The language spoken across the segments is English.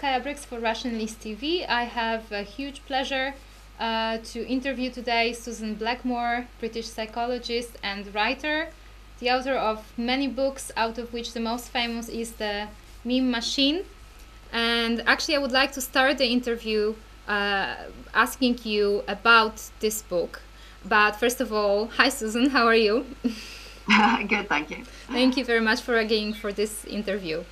Kaja Bryx for Racjonalista.tv. I have a huge pleasure to interview today Susan Blackmore, British psychologist and writer, the author of many books, out of which the most famous is The Meme Machine. And actually, I would like to start the interview asking you about this book. But first of all, hi Susan, how are you? Good, thank you. Thank you very much for agreeing for this interview.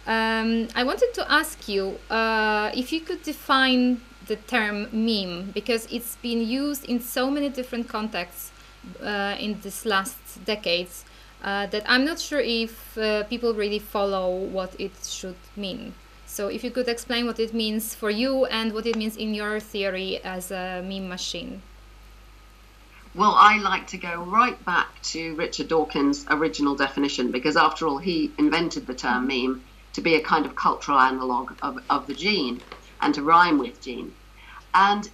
I wanted to ask you if you could define the term meme, because it's been used in so many different contexts in this last decades that I'm not sure if people really follow what it should mean. So if you could explain what it means for you and what it means in your theory as a meme machine. Well, I like to go right back to Richard Dawkins' original definition, because after all, he invented the term meme to be a kind of cultural analogue of the gene and to rhyme with gene. And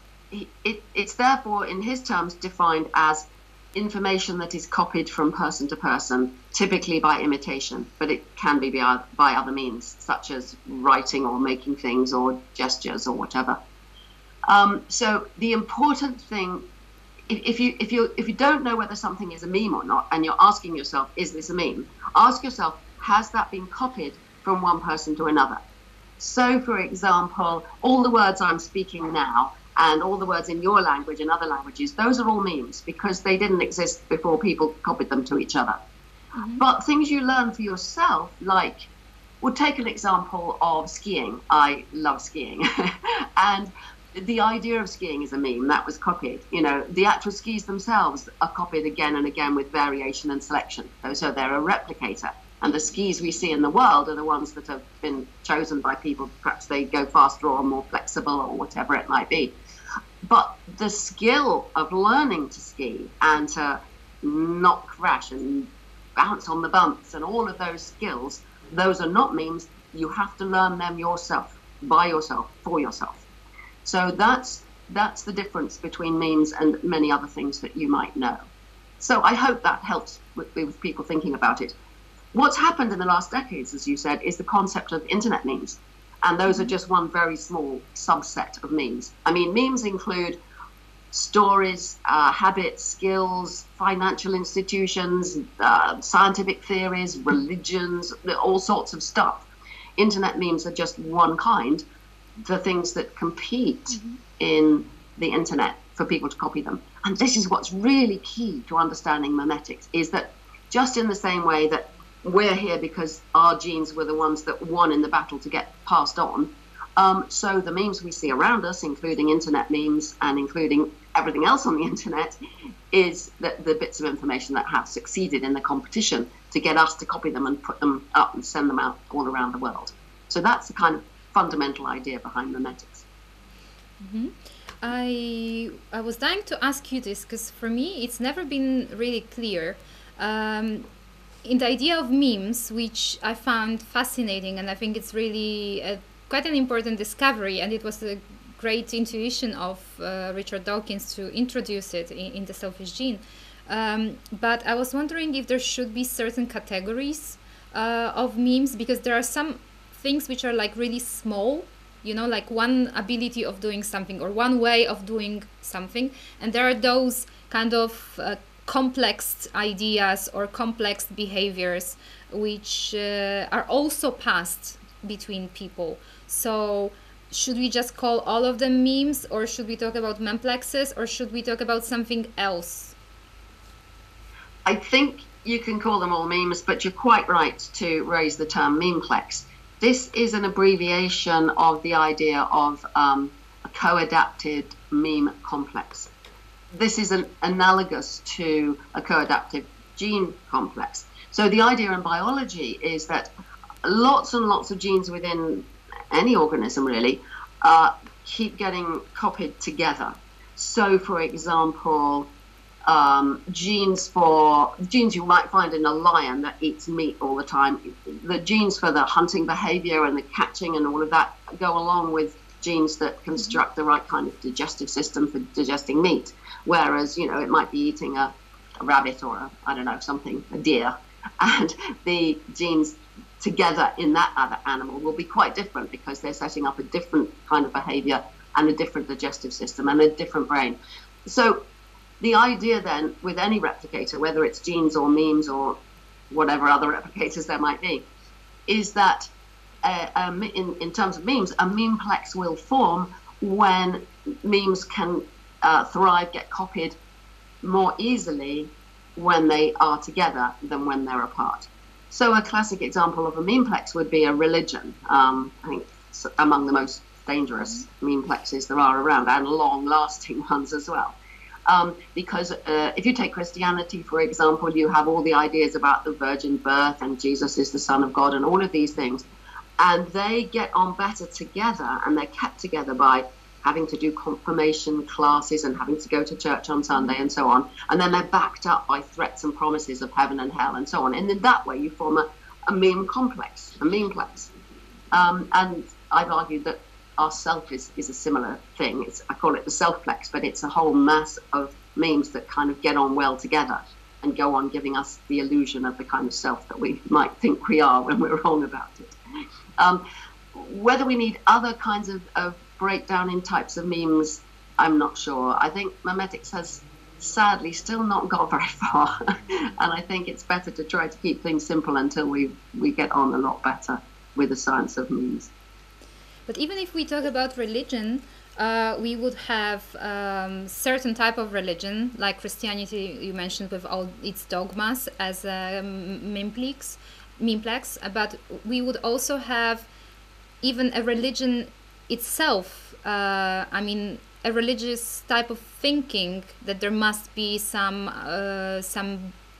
it's therefore, in his terms, defined as information that is copied from person to person, typically by imitation, but it can be by other means, such as writing or making things or gestures or whatever. So the important thing, if you don't know whether something is a meme or not, and you're asking yourself, is this a meme? Ask yourself, has that been copied from one person to another? So, for example, all the words I'm speaking now and all the words in your language and other languages, those are all memes because they didn't exist before people copied them to each other. Mm-hmm. But things you learn for yourself, like, we'll take an example of skiing. I love skiing. And the idea of skiing is a meme that was copied. You know, the actual skis themselves are copied again and again with variation and selection. So they're a replicator. And the skis we see in the world are the ones that have been chosen by people. Perhaps they go faster or more flexible or whatever it might be. But the skill of learning to ski and to not crash and bounce on the bumps and all of those skills, those are not memes. You have to learn them yourself, by yourself, for yourself. So that's the difference between memes and many other things that you might know. So I hope that helps with people thinking about it. What's happened in the last decades, as you said, is the concept of internet memes. And those are just one very small subset of memes. I mean, memes include stories, habits, skills, financial institutions, scientific theories, religions, all sorts of stuff. Internet memes are just one kind, the things that compete in the internet for people to copy them. And this is what's really key to understanding memetics, is that just in the same way that we're here because our genes were the ones that won in the battle to get passed on. So the memes we see around us, including internet memes and including everything else on the internet, is the bits of information that have succeeded in the competition to get us to copy them and put them up and send them out all around the world. So that's the kind of fundamental idea behind memetics. Mm-hmm. I was dying to ask you this because for me it's never been really clear. In the idea of memes, which I found fascinating, and I think it's really quite an important discovery, and it was a great intuition of Richard Dawkins to introduce it in The Selfish Gene. But I was wondering if there should be certain categories of memes, because there are some things which are like really small, you know, like one ability of doing something or one way of doing something, and there are those kind of complex ideas or complex behaviors which are also passed between people. So should we just call all of them memes, or should we talk about memplexes, or should we talk about something else? I think you can call them all memes, but you're quite right to raise the term memeplex. This is an abbreviation of the idea of a co-adapted meme complex. This is analogous to a co-adaptive gene complex. So the idea in biology is that lots and lots of genes within any organism really keep getting copied together. So for example, genes you might find in a lion that eats meat all the time, the genes for the hunting behavior and the catching and all of that go along with genes that construct the right kind of digestive system for digesting meat. Whereas, you know, it might be eating a rabbit or a deer. And the genes together in that other animal will be quite different, because they're setting up a different kind of behavior and a different digestive system and a different brain. So the idea then with any replicator, whether it's genes or memes or whatever other replicators there might be, is that in terms of memes, a memeplex will form when memes can thrive, get copied more easily when they are together than when they're apart. So a classic example of a memeplex would be a religion. I think among the most dangerous memeplexes there are around, and long-lasting ones as well. Because if you take Christianity, for example, you have all the ideas about the virgin birth and Jesus is the Son of God and all of these things. And they get on better together, and they're kept together by having to do confirmation classes and having to go to church on Sunday and so on. And then they're backed up by threats and promises of heaven and hell and so on. And in that way, you form a meme complex, a memeplex. And I've argued that our self is a similar thing. I call it the selfplex, but it's a whole mass of memes that kind of get on well together and go on giving us the illusion of the kind of self that we might think we are when we're wrong about it. Whether we need other kinds of breakdown in types of memes, I'm not sure. I think memetics has sadly still not got very far. And I think it's better to try to keep things simple until we get on a lot better with the science of memes. But even if we talk about religion, we would have certain type of religion, like Christianity you mentioned with all its dogmas as a memeplex, but we would also have even a religion itself. I mean, a religious type of thinking that there must be some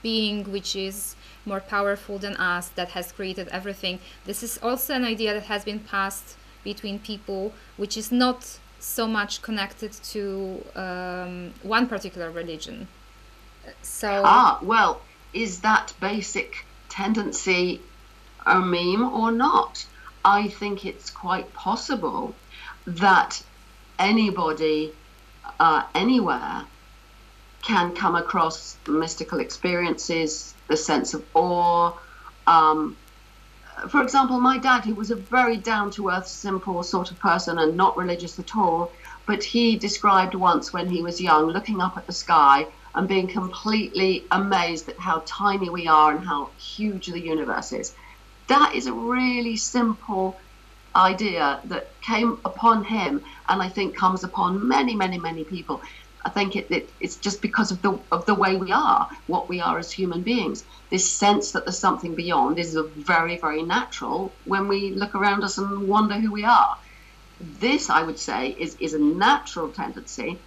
being which is more powerful than us, that has created everything. This is also an idea that has been passed between people, which is not so much connected to one particular religion. So well, is that basic tendency a meme or not? I think it's quite possible that anybody anywhere can come across mystical experiences, the sense of awe. For example, my dad, who was a very down-to-earth, simple sort of person and not religious at all, but he described once when he was young, looking up at the sky and being completely amazed at how tiny we are and how huge the universe is. That is a really simple idea that came upon him, and I think comes upon many, many, many people. I think it's just because of the way we are, what we are as human beings. This sense that there's something beyond is very, very natural when we look around us and wonder who we are. This, I would say, is a natural tendency,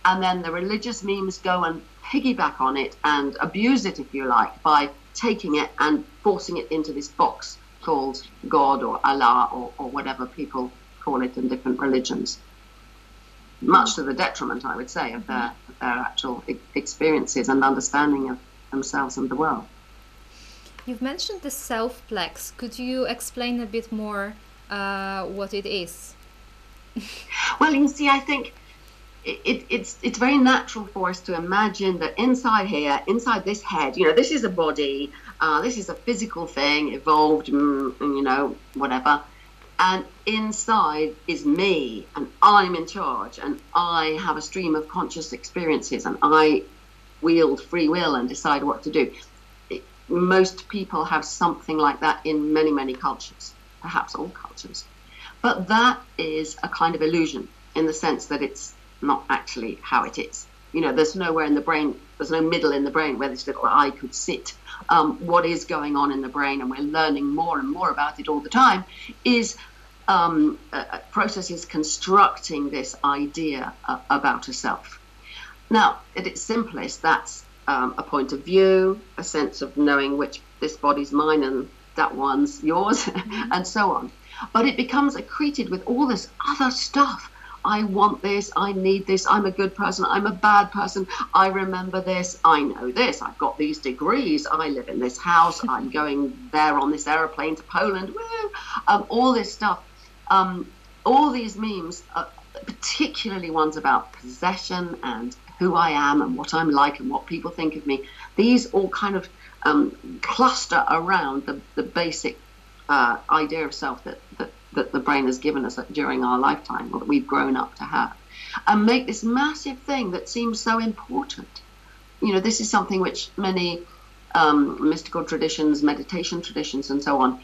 and then the religious memes go and piggyback on it and abuse it, if you like, by taking it and forcing it into this box called God or Allah or whatever people call it in different religions. Much to the detriment, I would say, of their actual experiences and understanding of themselves and the world. You've mentioned the selfplex. Could you explain a bit more what it is? Well, you see, I think it's very natural for us to imagine that inside here, inside this head, this is a body, this is a physical thing, evolved, whatever. And inside is me, and I'm in charge, and I have a stream of conscious experiences, and I wield free will and decide what to do. Most people have something like that in many, many cultures, perhaps all cultures. But that is a kind of illusion in the sense that it's not actually how it is. There's nowhere in the brain, there's no middle in the brain where this little eye could sit. What is going on in the brain, and we're learning more and more about it all the time, is processes constructing this idea about a self. Now, at its simplest, that's a point of view, a sense of knowing which this body's mine and that one's yours, and so on. But it becomes accreted with all this other stuff. I want this, I need this, I'm a good person, I'm a bad person, I remember this, I know this, I've got these degrees, I live in this house, I'm going there on this aeroplane to Poland, all this stuff. All these memes, particularly ones about possession and who I am and what I'm like and what people think of me, these all kind of cluster around the basic idea of self that the brain has given us during our lifetime, or that we've grown up to have, and make this massive thing that seems so important. This is something which many mystical traditions, meditation traditions, and so on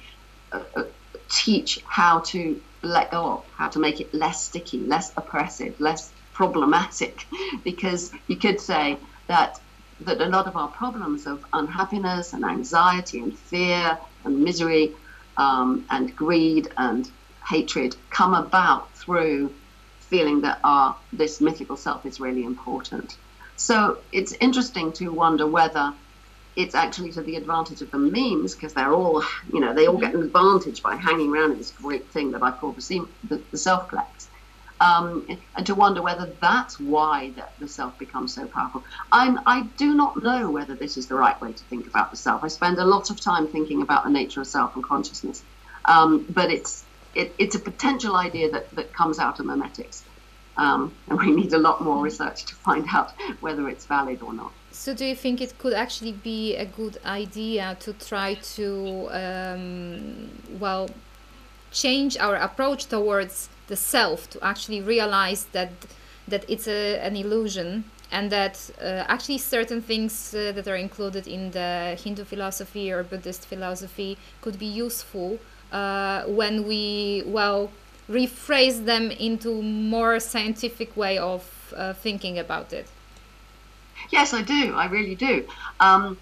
teach how to let go of, how to make it less sticky, less oppressive, less problematic. Because you could say that a lot of our problems of unhappiness and anxiety and fear and misery and greed and hatred come about through feeling that this mythical self is really important. So it's interesting to wonder whether it's actually to the advantage of the memes, because they're all, they all get an advantage by hanging around in this great thing that I call the self-plex. And to wonder whether that's why the self becomes so powerful. I do not know whether this is the right way to think about the self. I spend a lot of time thinking about the nature of self and consciousness, but it's a potential idea that comes out of memetics, and we need a lot more research to find out whether it's valid or not. So do you think it could actually be a good idea to try to change our approach towards the self, to actually realize that it's an illusion, and that actually certain things that are included in the Hindu philosophy or Buddhist philosophy could be useful when we rephrase them into more scientific way of thinking about it? Yes, I do. I really do. I've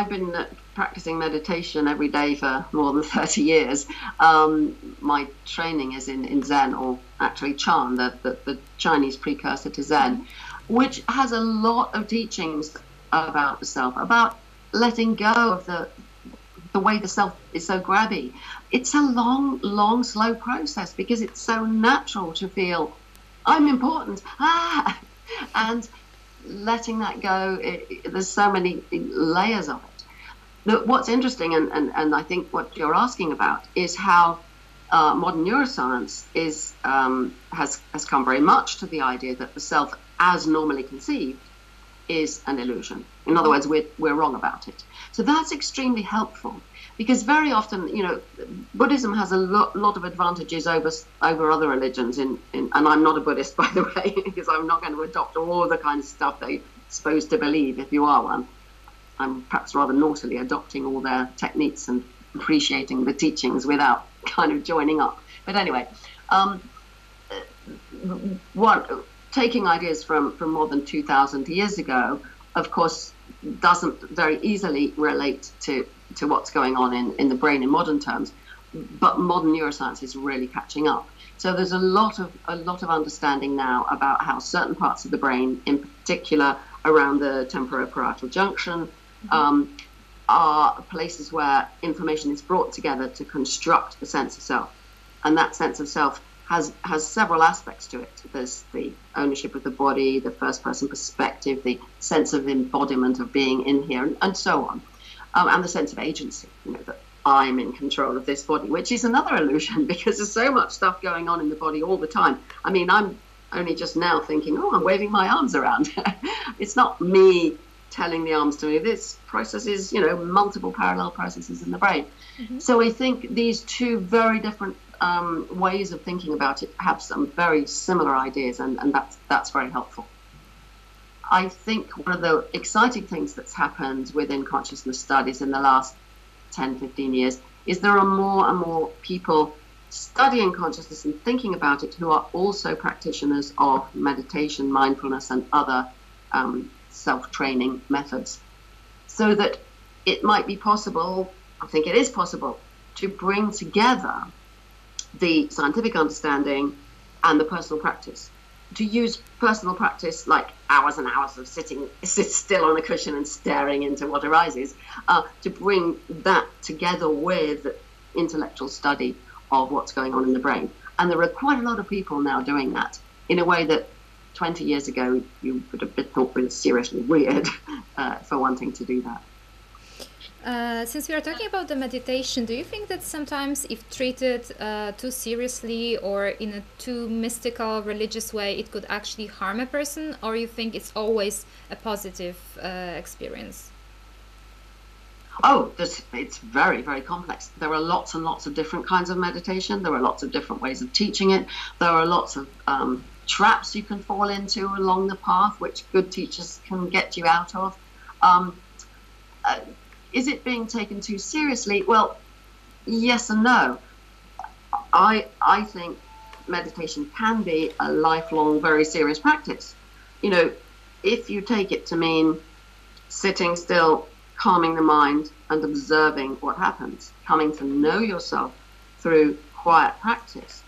been practicing meditation every day for more than 30 years. My training is in Zen, or actually Chan, the Chinese precursor to Zen, which has a lot of teachings about the self, about letting go of the way the self is so grabby. It's a long, slow process, because it's so natural to feel I'm important, and letting that go, there's so many layers of it. What's interesting, and I think what you're asking about, is how modern neuroscience has come very much to the idea that the self, as normally conceived, is an illusion. In other words, we're wrong about it. So that's extremely helpful, because very often, Buddhism has a lot of advantages over other religions. And I'm not a Buddhist, by the way, because I'm not going to adopt all the kind of stuff they're supposed to believe if you are one. I'm perhaps rather naughtily adopting all their techniques and appreciating the teachings without kind of joining up. But anyway, taking ideas from more than 2,000 years ago, of course, doesn't very easily relate to what's going on in the brain in modern terms, but modern neuroscience is really catching up. So there's a lot of understanding now about how certain parts of the brain, in particular around the temporoparietal junction, are places where information is brought together to construct the sense of self. And that sense of self has several aspects to it. There's the ownership of the body, the first person perspective, the sense of embodiment of being in here, and so on. And the sense of agency, that I'm in control of this body, which is another illusion, because there's so much stuff going on in the body all the time. I mean, I'm only just now thinking, I'm waving my arms around. It's not me telling the arms to move. This process is, multiple parallel processes in the brain. Mm-hmm. So I think these two very different ways of thinking about it have some very similar ideas, and that's very helpful. I think one of the exciting things that's happened within consciousness studies in the last 10, 15 years is there are more and more people studying consciousness and thinking about it who are also practitioners of meditation, mindfulness, and other self-training methods. So that it might be possible, I think it is possible, to bring together the scientific understanding and the personal practice. To use personal practice, like hours and hours of sit still on a cushion and staring into what arises, to bring that together with intellectual study of what's going on in the brain. And there are quite a lot of people now doing that in a way that 20 years ago you would have been thought was seriously weird for wanting to do that. Since we are talking about the meditation, do you think that sometimes if treated too seriously or in a too mystical, religious way, it could actually harm a person, or you think it's always a positive experience? Oh, it's very, very complex. There are lots and lots of different kinds of meditation. There are lots of different ways of teaching it. There are lots of traps you can fall into along the path, which good teachers can get you out of. Is it being taken too seriously? Well, yes and no. I think meditation can be a lifelong, very serious practice. If you take it to mean sitting still, calming the mind and observing what happens, coming to know yourself through quiet practice,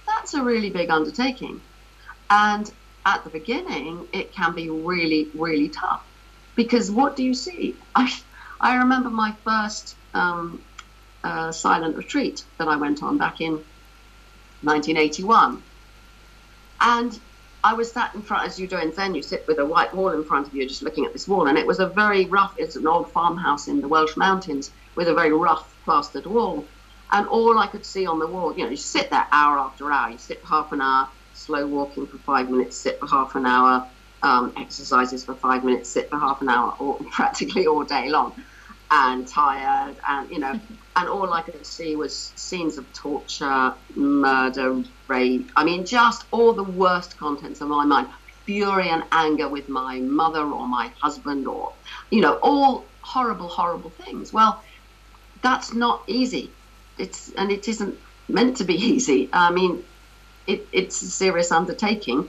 that's a really big undertaking. And at the beginning, it can be really, really tough. Because what do you see? I remember my first silent retreat that I went on back in 1981. And I was sat in front, as you do in Zen, you sit with a white wall in front of you, just looking at this wall. And it was a very rough, it's an old farmhouse in the Welsh mountains with a very rough plastered wall. And all I could see on the wall, you sit there hour after hour, you sit half an hour, slow walking for 5 minutes, sit for half an hour, exercises for 5 minutes, sit for half an hour, or practically all day long, and tired, and and all I could see was scenes of torture, murder, rape. I mean, just all the worst contents of my mind, fury and anger with my mother or my husband, or all horrible, horrible things. Well, that's not easy. It isn't meant to be easy. I mean, it's a serious undertaking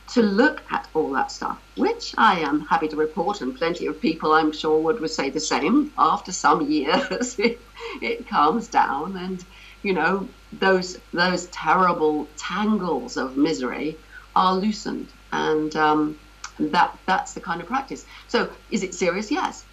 to look at all that stuff, which I am happy to report, and plenty of people I'm sure would say the same. After some years, it calms down, and those terrible tangles of misery are loosened, and that's the kind of practice. So, is it serious? Yes.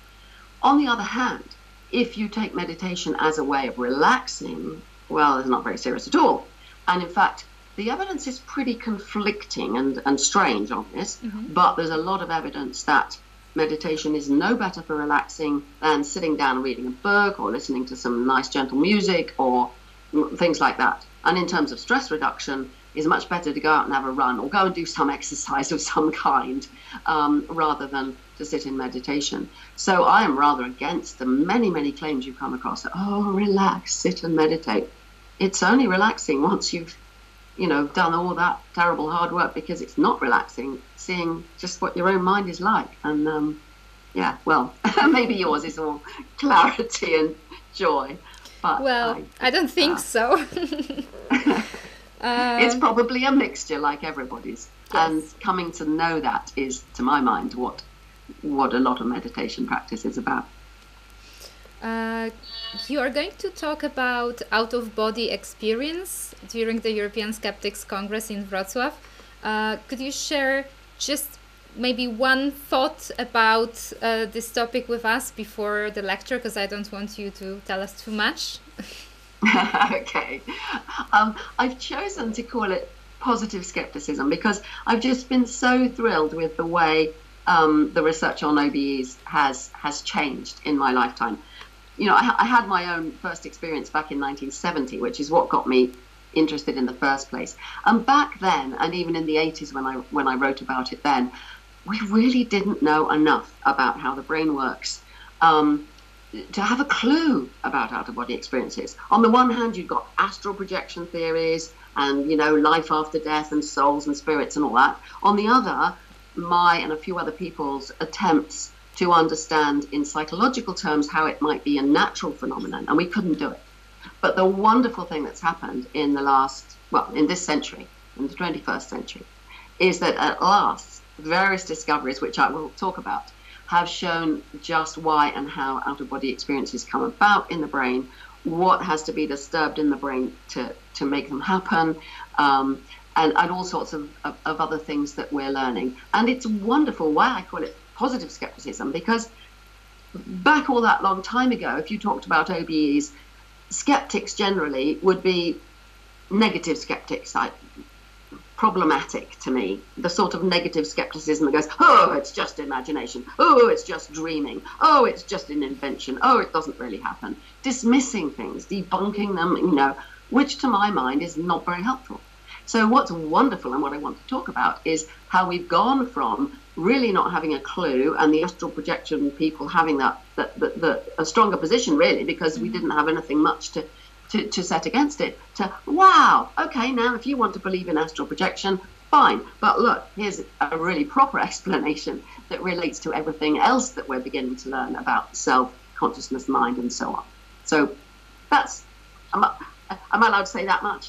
On the other hand, if you take meditation as a way of relaxing, well, it's not very serious at all. And in fact, the evidence is pretty conflicting and strange on this, but there's a lot of evidence that meditation is no better for relaxing than sitting down and reading a book or listening to some nice gentle music or things like that. And in terms of stress reduction, it's much better to go out and have a run or go and do some exercise of some kind rather than to sit in meditation. So I am rather against the many, many claims you come across that, relax, sit and meditate. It's only relaxing once you've done all that terrible hard work, because it's not relaxing seeing just what your own mind is like. And maybe yours is all clarity and joy. But I don't think so. It's probably a mixture like everybody's. Yes. And coming to know that is, to my mind, what a lot of meditation practice is about. You are going to talk about out-of-body experience during the European Skeptics Congress in Wrocław. Could you share just maybe one thought about this topic with us before the lecture, because I don't want you to tell us too much? Okay. I've chosen to call it positive skepticism because I've just been so thrilled with the way the research on OBEs has changed in my lifetime. I had my own first experience back in 1970, which is what got me interested in the first place. And back then, and even in the 80s when I wrote about it then, we really didn't know enough about how the brain works to have a clue about out-of-body experiences. On the one hand, you've got astral projection theories and, life after death and souls and spirits and all that. On the other, my and a few other people's attempts to understand in psychological terms how it might be a natural phenomenon, and we couldn't do it. But the wonderful thing that's happened in in this century, in the 21st century, is that at last, various discoveries, which I will talk about, have shown just why and how out-of-body experiences come about in the brain, what has to be disturbed in the brain to make them happen, and all sorts of other things that we're learning. And it's wonderful why I call it positive skepticism, because back all that long time ago, if you talked about OBEs, skeptics generally would be negative skeptics, like problematic to me, the sort of negative skepticism that goes, it's just imagination, it's just dreaming, it's just an invention, it doesn't really happen, dismissing things, debunking them, which to my mind is not very helpful. So what's wonderful and what I want to talk about is how we've gone from really not having a clue and the astral projection people having a stronger position really because we didn't have anything much to set against it, to wow, okay, now if you want to believe in astral projection, fine, but look, here's a really proper explanation that relates to everything else that we're beginning to learn about self, consciousness, mind, and so on. So that's, am I allowed to say that much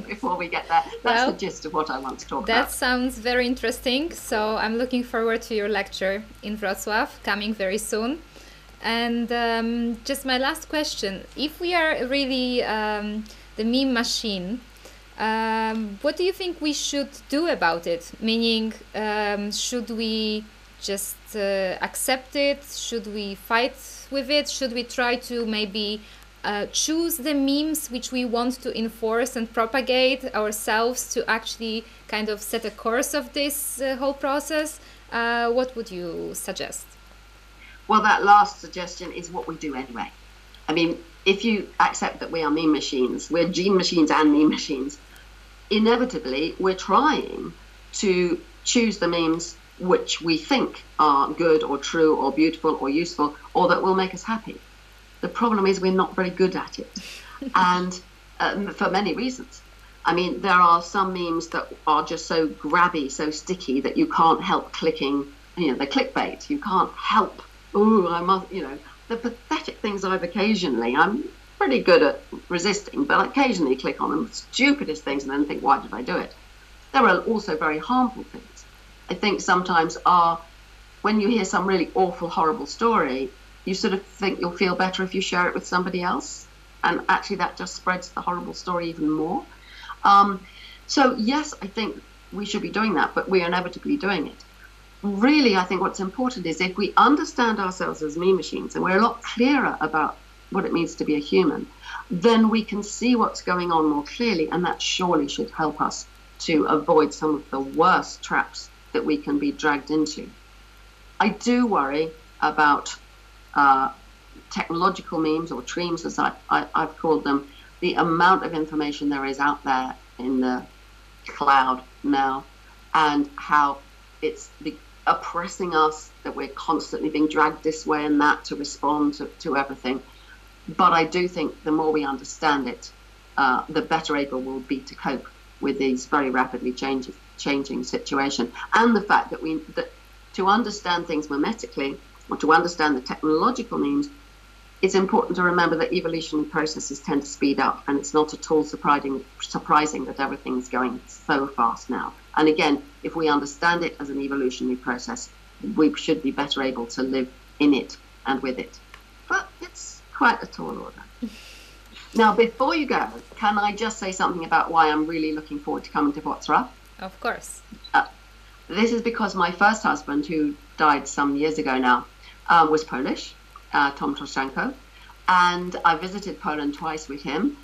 before we get there? That's the gist of what I want to talk about. That sounds very interesting. So I'm looking forward to your lecture in Wrocław, coming very soon. And just my last question, if we are really the meme machine, what do you think we should do about it? Meaning, should we just accept it? Should we fight with it? Should we try to maybe choose the memes which we want to enforce and propagate ourselves to actually kind of set a course of this whole process? What would you suggest? Well, that last suggestion is what we do anyway. I mean, if you accept that we are meme machines, we're gene machines and meme machines, inevitably we're trying to choose the memes which we think are good or true or beautiful or useful or that will make us happy. The problem is we're not very good at it, and for many reasons. I mean, there are some memes that are just so grabby, so sticky that you can't help clicking, the clickbait. You can't help, I must, the pathetic things I'm pretty good at resisting, but I occasionally click on them, stupidest things, and then think, why did I do it? There are also very harmful things. I think sometimes when you hear some really awful, horrible story, you sort of think you'll feel better if you share it with somebody else. And actually that just spreads the horrible story even more. So yes, I think we should be doing that, but we are inevitably doing it. Really, I think what's important is if we understand ourselves as meme machines and we're a lot clearer about what it means to be a human, then we can see what's going on more clearly, and that surely should help us to avoid some of the worst traps that we can be dragged into. I do worry about technological memes, or tremes as I've called them, the amount of information there is out there in the cloud now, and how it's oppressing us, that we're constantly being dragged this way and that to respond to everything. But I do think the more we understand it, the better able we'll be to cope with these very rapidly changing situation, and the fact that to understand things mimetically, or to understand the technological means, it's important to remember that evolutionary processes tend to speed up, and it's not at all surprising that everything's going so fast now. And again, if we understand it as an evolutionary process, we should be better able to live in it and with it. But it's quite a tall order. Now, before you go, can I just say something about why I'm really looking forward to coming to Wrocław? Of course. This is because my first husband, who died some years ago now, was Polish, Tom Toszenko, and I visited Poland twice with him,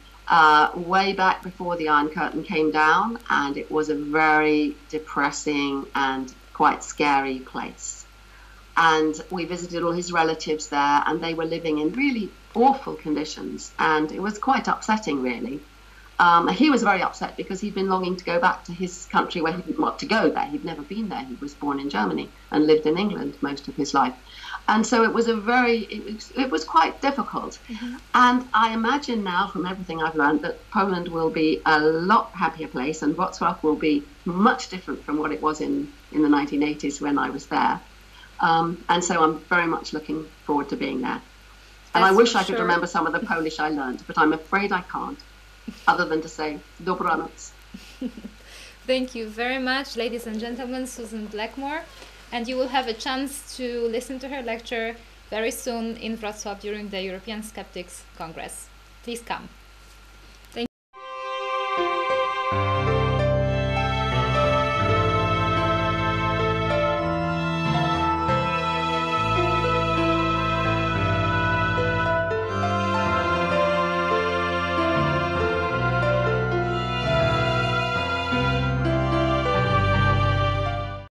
way back before the Iron Curtain came down, and it was a very depressing and quite scary place. And we visited all his relatives there, and they were living in really awful conditions, and it was quite upsetting, really. He was very upset because he'd been longing to go back to his country where he didn't want to go there. He'd never been there. He was born in Germany and lived in England most of his life. And so it was it was quite difficult. Mm-hmm. And I imagine now, from everything I've learned, that Poland will be a lot happier place, and Wrocław will be much different from what it was in the 1980s when I was there. And so I'm very much looking forward to being there. And I wish I could remember some of the Polish I learned, but I'm afraid I can't, other than to say dobranoc. Thank you very much, ladies and gentlemen, Susan Blackmore. And you will have a chance to listen to her lecture very soon in Wrocław during the European Skeptics Congress. Please come.